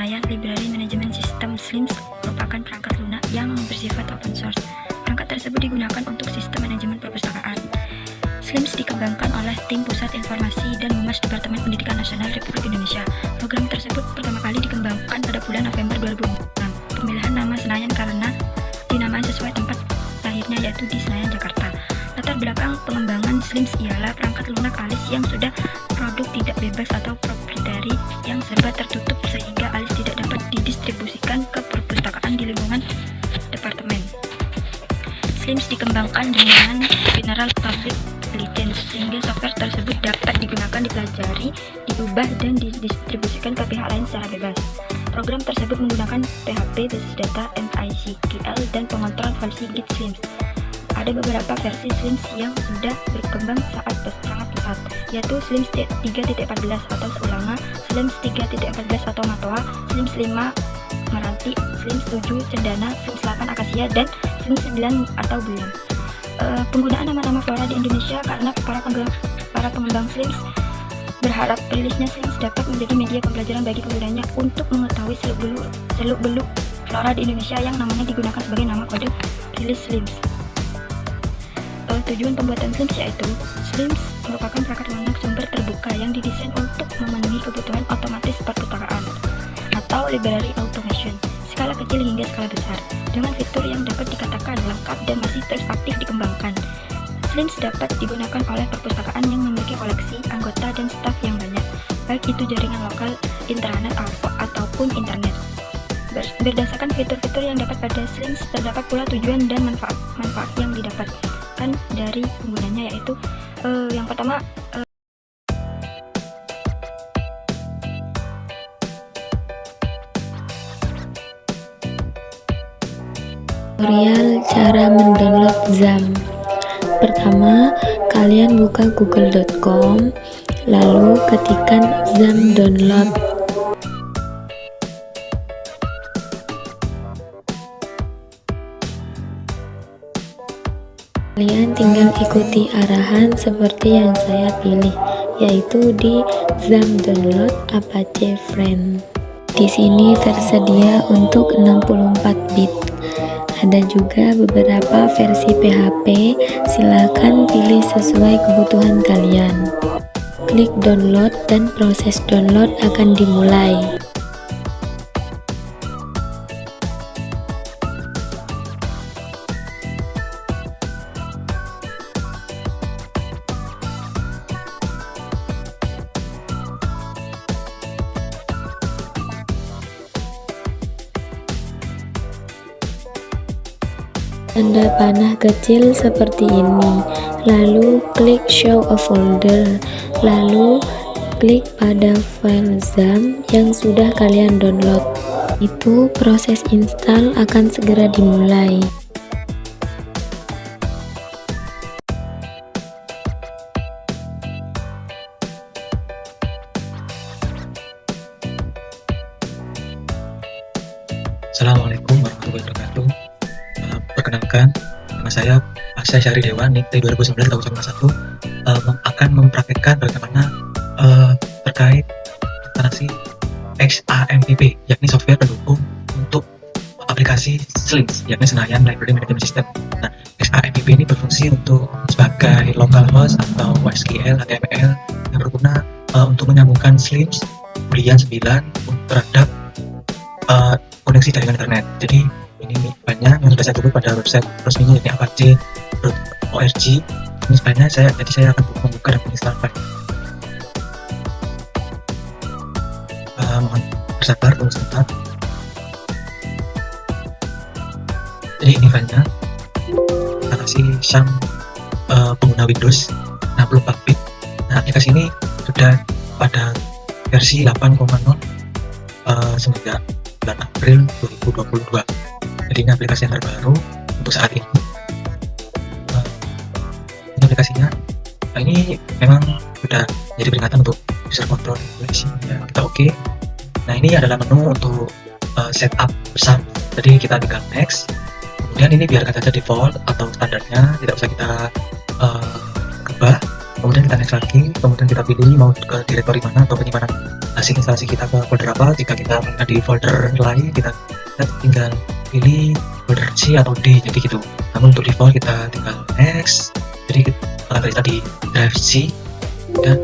senayan library manajemen sistem SLIMS merupakan perangkat lunak yang bersifat open source. Perangkat tersebut digunakan untuk sistem manajemen perpustakaan. SLIMS dikembangkan oleh tim Pusat Informasi dan Humas Departemen Pendidikan Nasional Republik Indonesia. Program tersebut pertama kali dikembangkan pada bulan November 2006. Pemilihan nama Senayan karena dinamakan sesuai tempat lahirnya, yaitu di Senayan, Jakarta. Latar belakang pengembangan SLIMS ialah perangkat lunak ALIS yang sudah produk tidak bebas atau proprietary yang serba tertutup sehingga ALIS tidak dapat didistribusikan ke perpustakaan di lingkungan departemen. SLIMS dikembangkan dengan General Public License sehingga software tersebut dapat digunakan, dipelajari, diubah, dan didistribusikan ke pihak lain secara bebas. Program tersebut menggunakan PHP, basis data, MySQL, dan pengontrol versi Git SLIMS. Ada beberapa versi SLIMS yang sudah berkembang sangat pesat, yaitu SLIMS 3.14 atau Sulanga, SLIMS 3.14 atau Matoa, SLIMS 5 Meranti, SLIMS 7 Cendana, SLIMS 8 Akasia, dan SLIMS 9 atau Bulan. Penggunaan nama-nama flora di Indonesia karena para pengembang SLIMS berharap rilisnya SLIMS dapat menjadi media pembelajaran bagi penggunanya untuk mengetahui seluk-beluk flora di Indonesia yang namanya digunakan sebagai nama kode rilis SLIMS. Tujuan pembuatan SLIMS yaitu SLIMS merupakan perangkat lunak sumber terbuka yang didesain untuk memenuhi kebutuhan otomatis perpustakaan atau library automation skala kecil hingga skala besar dengan fitur yang dapat dikatakan lengkap dan masih terus aktif dikembangkan. SLIMS dapat digunakan oleh perpustakaan yang memiliki koleksi, anggota, dan staf yang banyak, baik itu jaringan lokal, intranet, ataupun internet. Berdasarkan fitur-fitur yang dapat pada SLIMS, terdapat pula tujuan dan manfaat yang didapatkan dari penggunanya, yaitu yang pertama, tutorial cara mendownload XAMPP. Pertama, kalian buka google.com, lalu ketikkan XAMPP download. Kalian tinggal ikuti arahan seperti yang saya pilih, yaitu di XAMPP download Apache Friend. Di sini tersedia untuk 64 bit. Ada juga beberapa versi PHP, silakan pilih sesuai kebutuhan kalian. Klik download dan proses download akan dimulai. Tanda panah kecil seperti ini, lalu klik show a folder, lalu klik pada file XAMPP yang sudah kalian download. Itu proses install akan segera dimulai. Assalamualaikum warahmatullahi wabarakatuh. Perkenalkan, nama saya Aksa Syari Dewa, NIK T2019 tahun 1, akan mempraktekkan bagaimana terkait instalasi XAMPP, yakni software pendukung untuk aplikasi SLIMS, yakni Senayan Library Management System. Nah, XAMPP ini berfungsi sebagai localhost atau SQL HTML yang berguna untuk menyambungkan SLIMS Bulian 9 terhadap koneksi jaringan internet. Jadi ini banyak yang sudah saya sebut pada website resminya, yakni apache.org. Ini sebenarnya saya akan membuka dan menginstal file. Mohon bersabar, tunggu sebentar. Jadi ini filenya, kita kasih SAM pengguna Windows 64 bit. Nah, aplikasi ini sudah pada versi 8.0 semenjak bulan April 2022. Jadi ini aplikasi yang terbaru untuk saat ini. Ini aplikasinya. Nah, ini memang sudah jadi peringatan untuk user control information ya, kita oke. Nah, ini adalah menu untuk setup bersama. Jadi kita tinggal next. Kemudian ini biarkan saja default atau standarnya, tidak usah kita ubah. kemudian kita next lagi, kemudian kita pilih mau ke directory mana atau penyimpanan hasil instalasi kita ke folder apa. Jika kita ada di folder lain, kita tinggal pilih folder C atau D, jadi gitu. Namun untuk default kita tinggal next, jadi kita di drive C, dan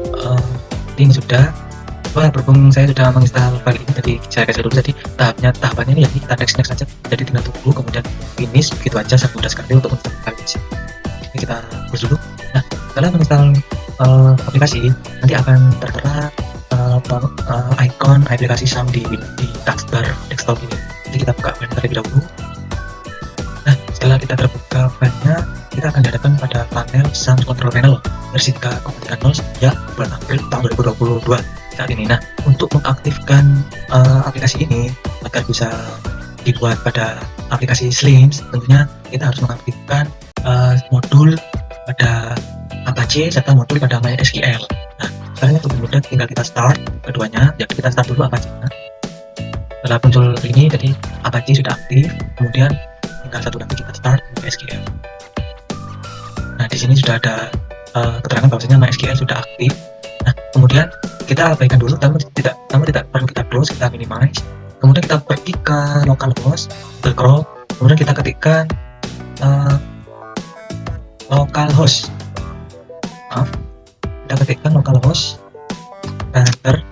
ini sudah. Wah, berhubung saya sudah menginstal file ini, jadi saya cancel dulu. Jadi tahapannya ini ya, kita next aja, jadi tinggal tunggu, kemudian finish, begitu aja, sangat mudah sekali untuk menginstal file ini. Ini kita close dulu. Nah, setelah menginstal aplikasi, nanti akan tertera icon aplikasi SAM di taskbar desktop ini. Jadi kita buka file terlebih dahulu. Nah, setelah kita terbuka filenya, kita akan dihadapkan pada panel SAM Control Panel versi 3.0 ya, bulan April tahun 2022 saat ini. Nah, untuk mengaktifkan aplikasi ini agar bisa dibuat pada aplikasi Slims, tentunya kita harus mengaktifkan modul pada Apache serta modul pada MySQL. Nah, caranya lebih mudah, tinggal kita start keduanya. Jadi kita start dulu Apache-nya. Setelah muncul ini, jadi Apache sudah aktif, kemudian tinggal satu lagi kita start MySQL. Nah, di sini sudah ada keterangan bahwasanya MySQL sudah aktif. Nah, kemudian kita abaikan dulu, namun tidak perlu kita close, kita minimize. Kemudian kita pergi ke localhost, ke Chrome, kemudian kita ketikkan localhost. Kita ketikkan localhost, enter.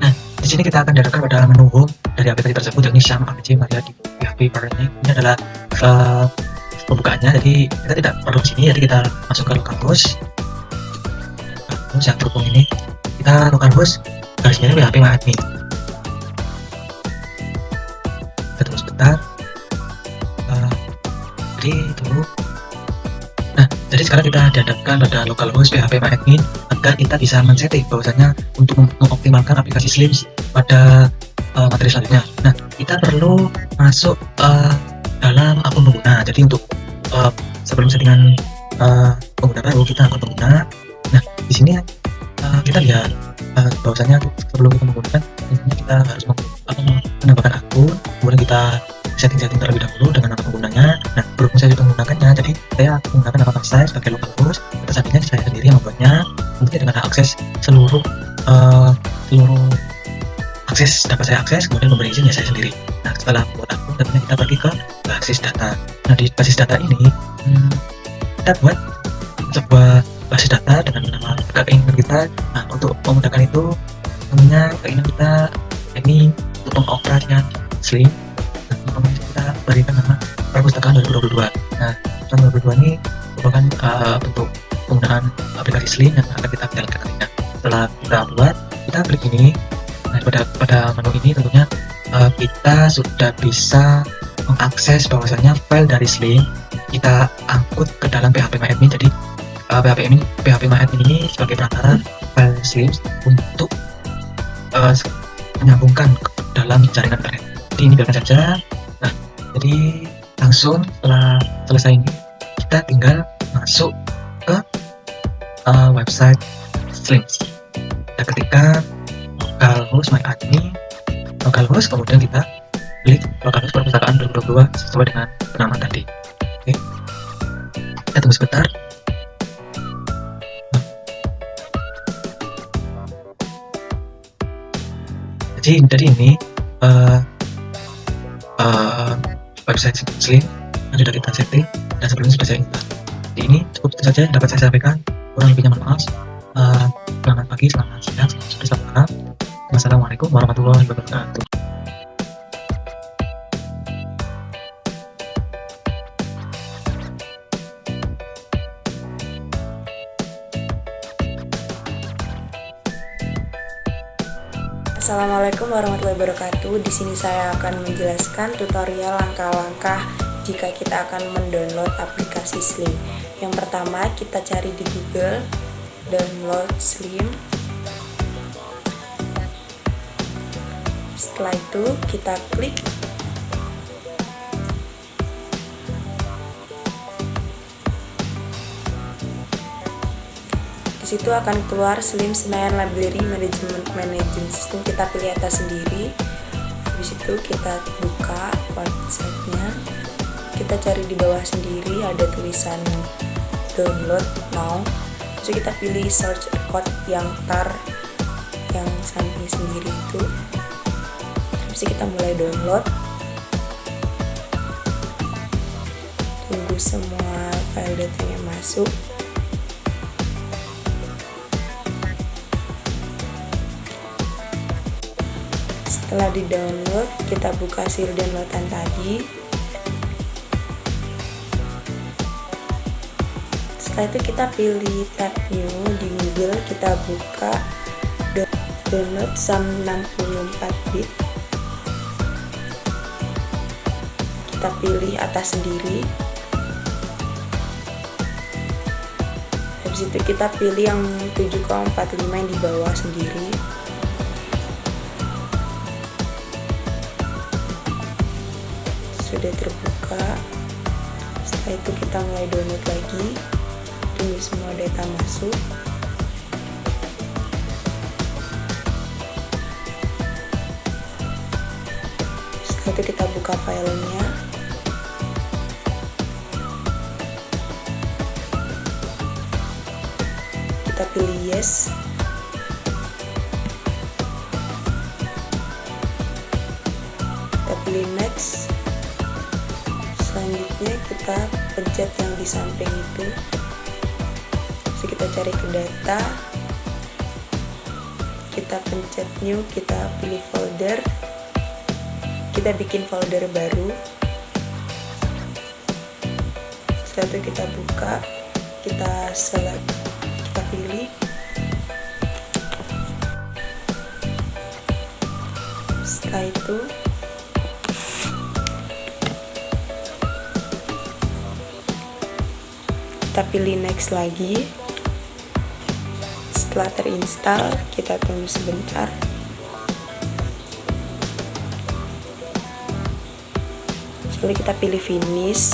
Nah, di sini kita akan dihadapkan pada menu home dari aplikasi tersebut, yakni SAM Apache Maria di PHP Parent. Ini adalah pembukaannya, jadi kita tidak perlu sini, jadi kita masuk ke localhost. Yang berhubung ini kita localhost garisnya PHP MyAdmin. Kita tunggu sebentar. Jadi tunggu. Nah, jadi sekarang kita dihadapkan pada localhost PHP MyAdmin agar kita bisa men-setting bahwasanya untuk mengoptimalkan aplikasi Slims pada materi selanjutnya. Nah, kita perlu masuk dalam akun pengguna. Jadi untuk sebelum settingan pengguna baru, kita akun pengguna. Nah, di sini kita lihat bahwasanya sebelum kita menggunakan, kita harus menambahkan akun, kemudian kita setting terlebih dahulu dengan nama penggunanya. Nah, berhubung saya sudah menggunakannya, jadi saya menggunakan nama saya sebagai localhost. Tetapinya saya sendiri yang membuatnya, kemudian dengan akses seluruh akses dapat saya akses, kemudian memberi izin ya saya sendiri. Nah, setelah membuat akun, tentunya kita pergi ke basis data. Nah, di basis data ini kita buat sebuah basis data dengan nama keinginan kita. Nah, untuk memudahkan itu, tentunya keinginan kita ini untuk pengoperasian Slim. Nah, kita berikan nama perpustakaan 2022. Nah, tahun 2022 ini merupakan bentuk penggunaan aplikasi Slim yang akan kita jalankan nantinya. Setelah kita buat, kita klik ini. Nah, pada menu ini tentunya kita sudah bisa mengakses bahwasanya file dari Slim kita angkut ke dalam PHP MyAdmin. Jadi PHP MyAdmin ini sebagai perantara file Slims untuk menyambungkan ke dalam jaringan internet. Jadi ini biarkan saja. Nah, jadi langsung setelah selesai ini, kita tinggal masuk ke website Slims. Kita ketikkan localhost MyAdmin, localhost, kemudian kita klik localhost perpustakaan 2022 sesuai dengan penamaan tadi. Oke, kita tunggu sebentar. Jadi ini website Slim yang sudah kita setting dan sebelumnya sudah saya install. Jadi ini cukup itu saja yang dapat saya sampaikan. Kurang lebihnya mohon maaf. Selamat pagi, selamat siang, selamat sore, selamat malam. Wassalamualaikum warahmatullahi wabarakatuh. Assalamualaikum warahmatullahi wabarakatuh. Di sini saya akan menjelaskan tutorial langkah-langkah jika kita akan mendownload aplikasi Slim. Yang pertama, kita cari di Google download Slim. Setelah itu kita klik. Di situ akan keluar Slim Senayan Library Management System. Kita pilih atas sendiri. Habis itu kita buka websitenya. Kita cari di bawah sendiri ada tulisan download now. Terus kita pilih search code yang tar yang samping sendiri itu. Habis kita mulai download. Tunggu semua file datanya masuk. Setelah di download, kita buka hasil downloadan tadi. Setelah itu kita pilih tab new di Google, kita buka download SAM 64 bit. Kita pilih atas sendiri. Habis itu kita pilih yang 7,45 yang di bawah sendiri. Sudah terbuka. Setelah itu kita mulai download lagi. Tunggu semua data masuk. Setelah itu kita buka filenya. Kita pilih yes. Kita pilih next. Selanjutnya kita pencet yang di samping itu. Terus kita cari ke data, kita pencet new, kita pilih folder, kita bikin folder baru. Setelah itu kita buka, kita select, kita pilih. Setelah itu kita pilih next lagi. Setelah terinstall, kita tunggu sebentar. Lalu kita pilih finish.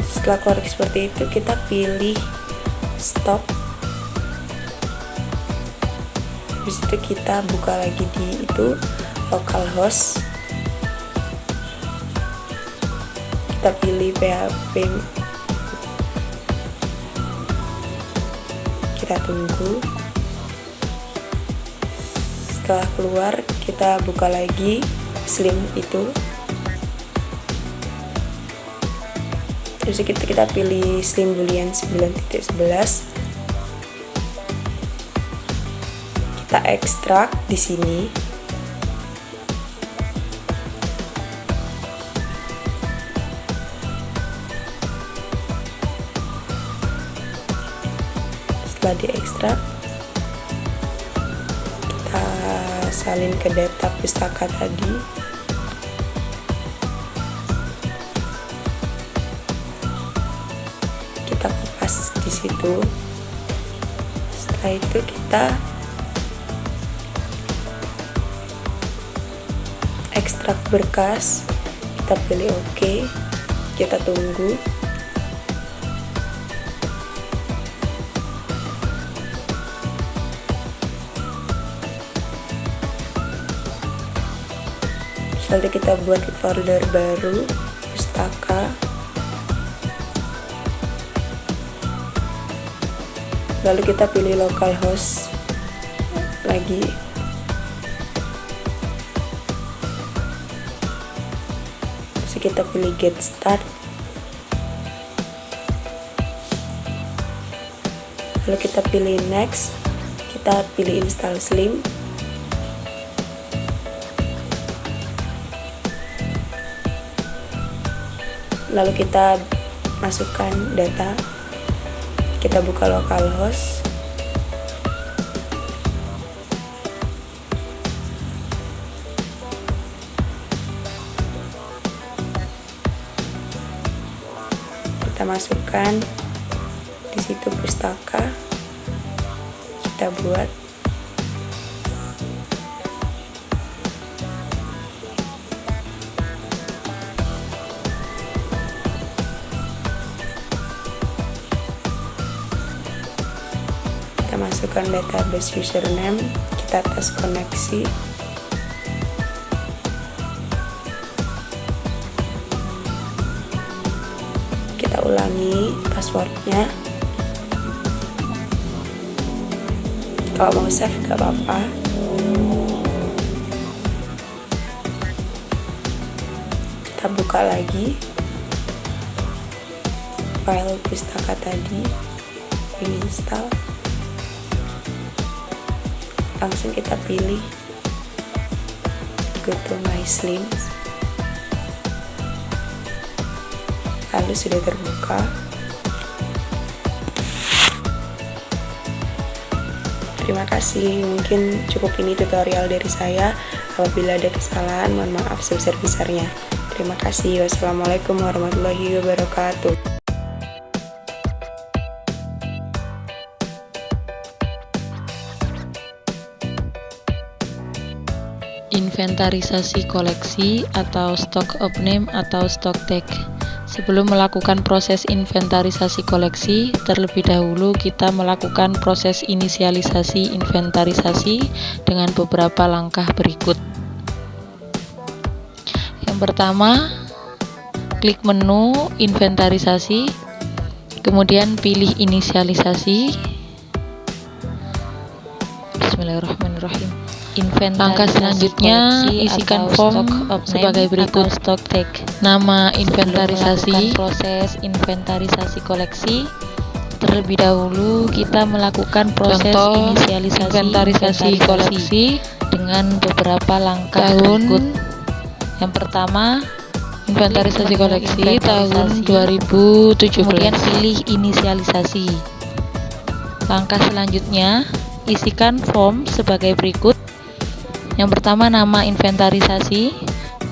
Setelah keluar seperti itu, kita pilih stop. Habis itu kita buka lagi di itu localhost. Kita pilih PHP. Kita tunggu. Setelah keluar, kita buka lagi Slim itu. Terus kita pilih Slim Boolean 9.11. Kita ekstrak di sini. Setelah diekstrak, kita salin ke data pustaka tadi. Kita kopas di situ. Setelah itu kita ekstrak berkas. Kita pilih OK. Kita tunggu. Lalu kita buat folder baru, pustaka. Lalu kita pilih localhost lagi. Terus kita pilih get start. Lalu kita pilih next. Kita pilih install Slim. Lalu kita masukkan data. Kita buka localhost. Kita masukkan di situ pustaka. Kita buat. Kita masukkan database username, kita tes koneksi. ulangi passwordnya. Kalau mau save gak apa-apa. Kita buka lagi file pustaka tadi, install. Langsung kita pilih go to my Slims. Lalu sudah terbuka. Terima kasih, mungkin cukup ini tutorial dari saya. Apabila ada kesalahan, mohon maaf sebesar-besarnya. Terima kasih. Wassalamualaikum warahmatullahi wabarakatuh. Inventarisasi koleksi atau stock of name atau stock tag. Sebelum melakukan proses inventarisasi koleksi, terlebih dahulu kita melakukan proses inisialisasi inventarisasi dengan beberapa langkah berikut. Yang pertama, klik menu inventarisasi, kemudian pilih inisialisasi. Bismillahirrahmanirrahim. Langkah selanjutnya, isikan form sebagai berikut: stock tag, nama inventarisasi, proses inventarisasi koleksi. Terlebih dahulu kita melakukan proses inisialisasi inventarisasi koleksi dengan beberapa langkah berikut. Yang pertama, inventarisasi koleksi tahun 2017. Kemudian pilih inisialisasi. Langkah selanjutnya, isikan form sebagai berikut. Yang pertama, nama inventarisasi,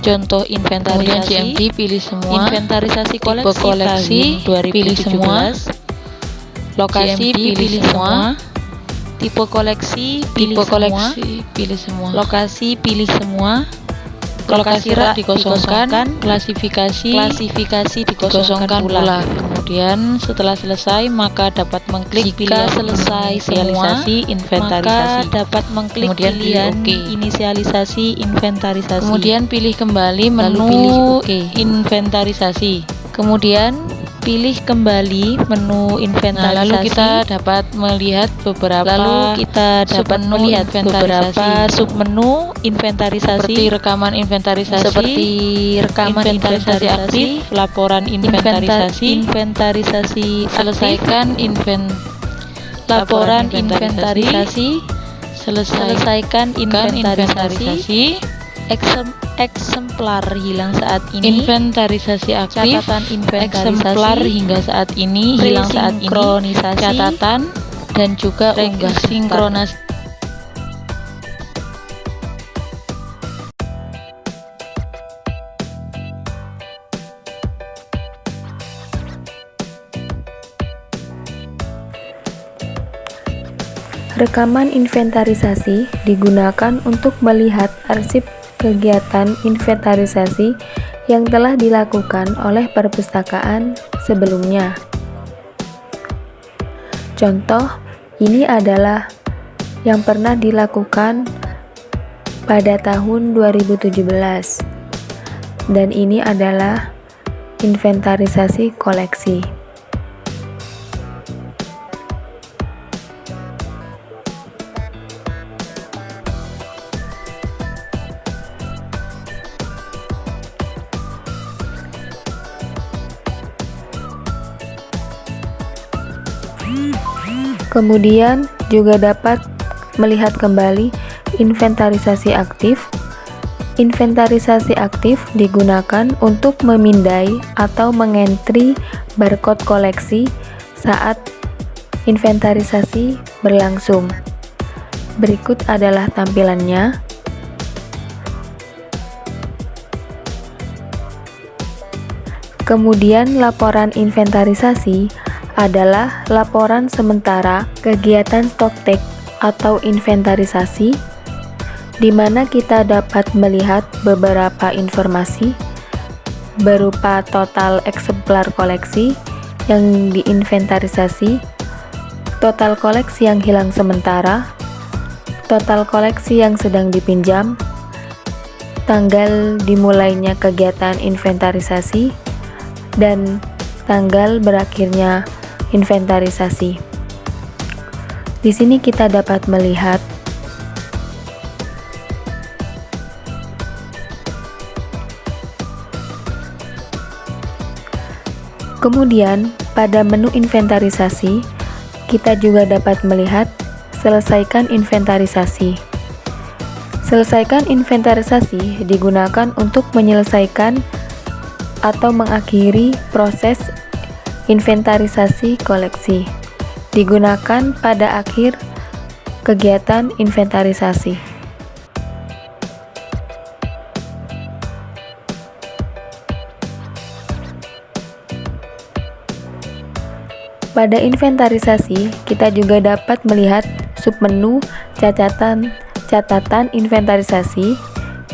contoh inventarisasi, GMT pilih semua, inventarisasi koleksi tahun 2017, pilih semua, lokasi pilih semua, tipe koleksi pilih semua, lokasi pilih semua, lokasi rak dikosongkan, klasifikasi dikosongkan pula. Kemudian setelah selesai maka dapat mengklik jika selesai inisialisasi inventarisasi, maka dapat mengklik pilihan inisialisasi inventarisasi. Kemudian pilih kembali menu inventarisasi. Kemudian pilih kembali menu inventarisasi. Lalu kita dapat melihat beberapa submenu inventarisasi, seperti rekaman inventarisasi, aktif, laporan inventarisasi, selesaikan laporan inventarisasi, selesaikan inventarisasi, eksemplar hilang saat ini, inventarisasi aktif, catatan eksemplar hingga saat ini hilang saat ini, catatan, dan juga unggah sinkronasi. Rekaman inventarisasi digunakan untuk melihat arsip kegiatan inventarisasi yang telah dilakukan oleh perpustakaan sebelumnya. Contoh, ini adalah yang pernah dilakukan pada tahun 2017, dan ini adalah inventarisasi koleksi. Kemudian juga dapat melihat kembali inventarisasi aktif. Inventarisasi aktif digunakan untuk memindai atau mengentri barcode koleksi saat inventarisasi berlangsung. Berikut adalah tampilannya. Kemudian laporan inventarisasi adalah laporan sementara kegiatan stock take atau inventarisasi, di mana kita dapat melihat beberapa informasi berupa total eksemplar koleksi yang diinventarisasi, total koleksi yang hilang sementara, total koleksi yang sedang dipinjam, tanggal dimulainya kegiatan inventarisasi, dan tanggal berakhirnya inventarisasi. Di sini kita dapat melihat kemudian pada menu inventarisasi kita juga dapat melihat selesaikan inventarisasi. Selesaikan inventarisasi digunakan untuk menyelesaikan atau mengakhiri proses inventarisasi koleksi. Digunakan pada akhir kegiatan inventarisasi. Pada inventarisasi, kita juga dapat melihat submenu catatan inventarisasi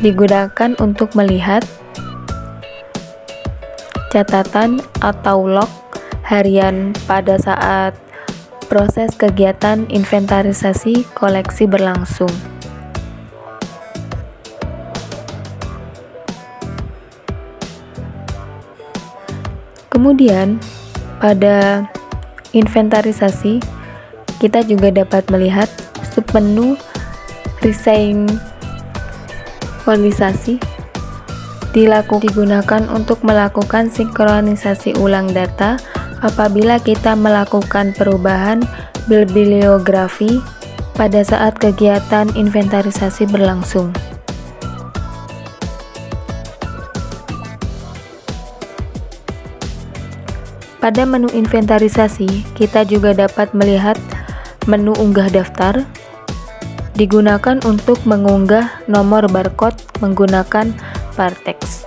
digunakan untuk melihat catatan atau log harian pada saat proses kegiatan inventarisasi koleksi berlangsung. Kemudian, pada inventarisasi, kita juga dapat melihat submenu resinkronisasi digunakan untuk melakukan sinkronisasi ulang data apabila kita melakukan perubahan bibliografi pada saat kegiatan inventarisasi berlangsung. Pada menu inventarisasi, kita juga dapat melihat menu unggah daftar, digunakan untuk mengunggah nomor barcode menggunakan Vartex.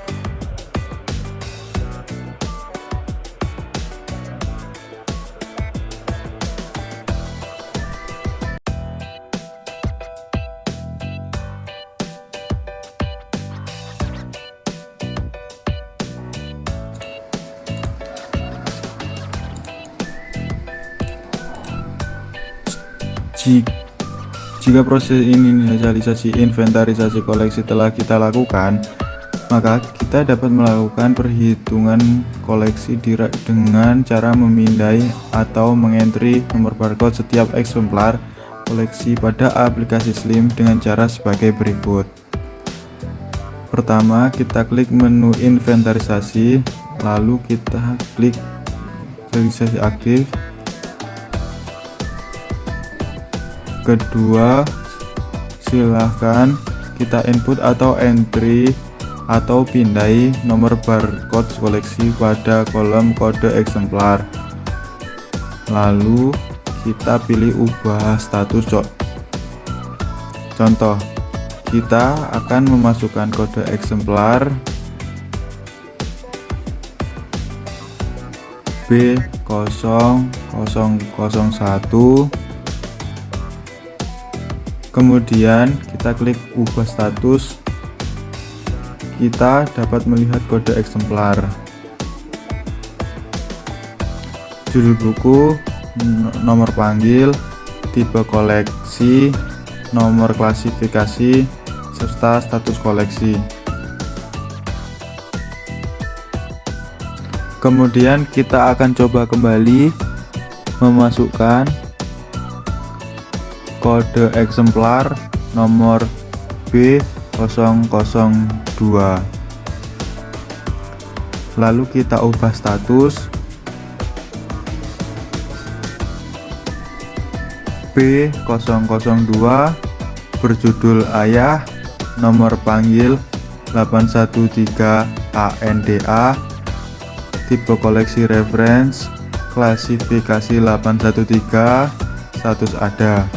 Jika proses inisialisasi inventarisasi koleksi telah kita lakukan, maka kita dapat melakukan perhitungan koleksi dengan cara memindai atau mengentry nomor barcode setiap eksemplar koleksi pada aplikasi Slim dengan cara sebagai berikut. Pertama, kita klik menu inventarisasi, lalu kita klik registrasi aktif. Kedua, silahkan kita input atau entry atau pindai nomor barcode koleksi pada kolom kode eksemplar. Lalu kita pilih ubah status. Contoh, kita akan memasukkan kode eksemplar B0001. Kemudian kita klik ubah status. Kita dapat melihat kode eksemplar, judul buku, nomor panggil, tipe koleksi, nomor klasifikasi, serta status koleksi. Kemudian kita akan coba kembali memasukkan kode eksemplar nomor B002. Lalu kita ubah status B002 berjudul ayah, nomor panggil 813 ANDA, tipe koleksi reference, klasifikasi 813, status ada.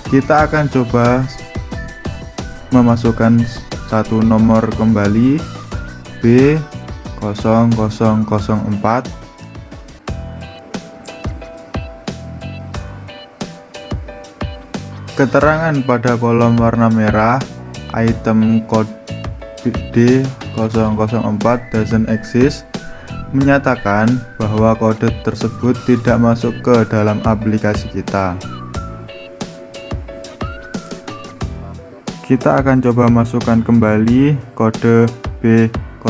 Kita akan coba memasukkan satu nomor kembali B0004. Keterangan pada kolom warna merah, item code D004 doesn't exist, menyatakan bahwa kode tersebut tidak masuk ke dalam aplikasi kita. Kita akan coba masukkan kembali kode B0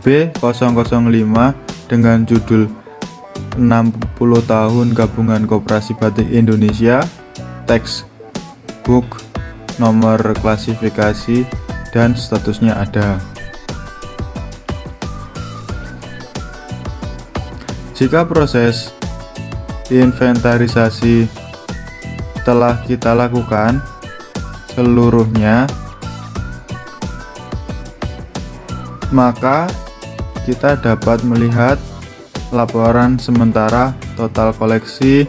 B005 dengan judul 60 tahun Gabungan Koperasi Batik Indonesia, textbook, nomor klasifikasi, dan statusnya ada. Jika proses inventarisasi telah kita lakukan seluruhnya, maka kita dapat melihat laporan sementara total koleksi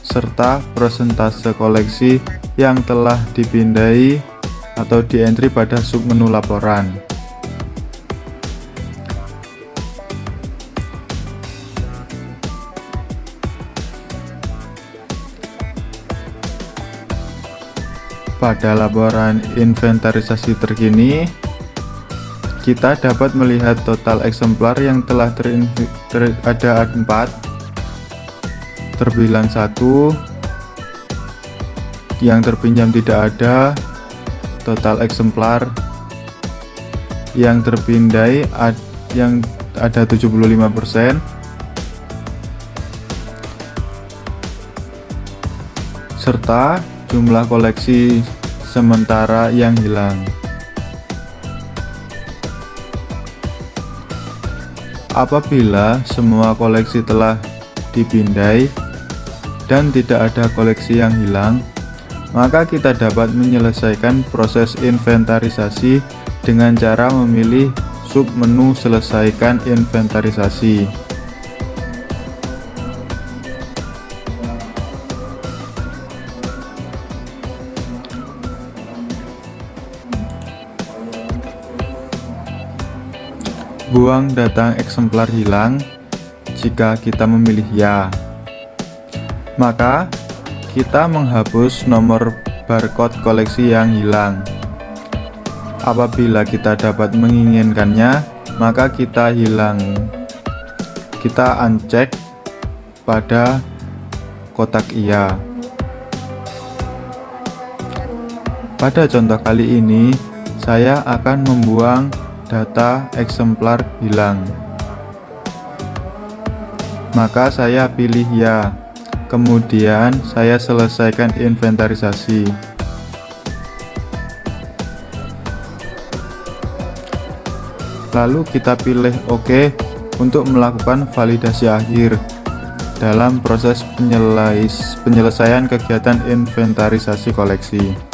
serta persentase koleksi yang telah dipindai atau di-entry pada submenu laporan. Pada laporan inventarisasi terkini, kita dapat melihat total eksemplar yang telah ada 4, terbilang 1, yang terpinjam tidak ada, total eksemplar yang terpindai yang ada 75%, serta jumlah koleksi sementara yang hilang. Apabila semua koleksi telah dipindai dan tidak ada koleksi yang hilang, maka kita dapat menyelesaikan proses inventarisasi dengan cara memilih submenu selesaikan inventarisasi. Buang data eksemplar hilang jika kita memilih ya. Maka kita menghapus nomor barcode koleksi yang hilang. Apabila kita dapat menginginkannya, maka kita uncheck pada kotak iya. Pada contoh kali ini, saya akan membuang data eksemplar hilang. Maka saya pilih ya. Kemudian saya selesaikan inventarisasi. Lalu kita pilih OK untuk melakukan validasi akhir dalam proses penyelesaian kegiatan inventarisasi koleksi.